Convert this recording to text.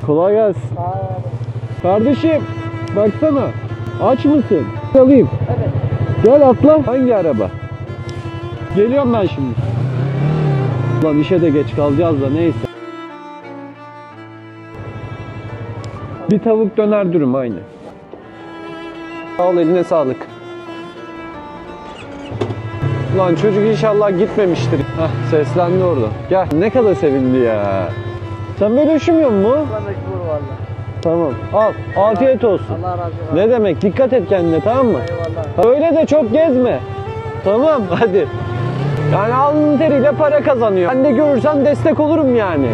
Kolay gelsin. Kardeşim baksana. Aç mısın? Alayım. Evet. Gel atla. Hangi araba? Geliyorum ben şimdi. Ulan işe de geç kalacağız da neyse. Bir tavuk döner dürüm aynı. Sağ ol, eline sağlık. Ulan çocuk inşallah gitmemiştir. Hah, seslendi orada. Gel. Ne kadar sevindi ya. Sen böyle üşümüyor musun? Ben mecbur valla. Tamam. Al. Afiyet olsun. Allah razı olsun. Ne demek? Dikkat et kendine, tamam mı? Eyvallah. Öyle de çok gezme. Tamam hadi. Yani alnın teriyle para kazanıyor. Ben de görürsem destek olurum yani.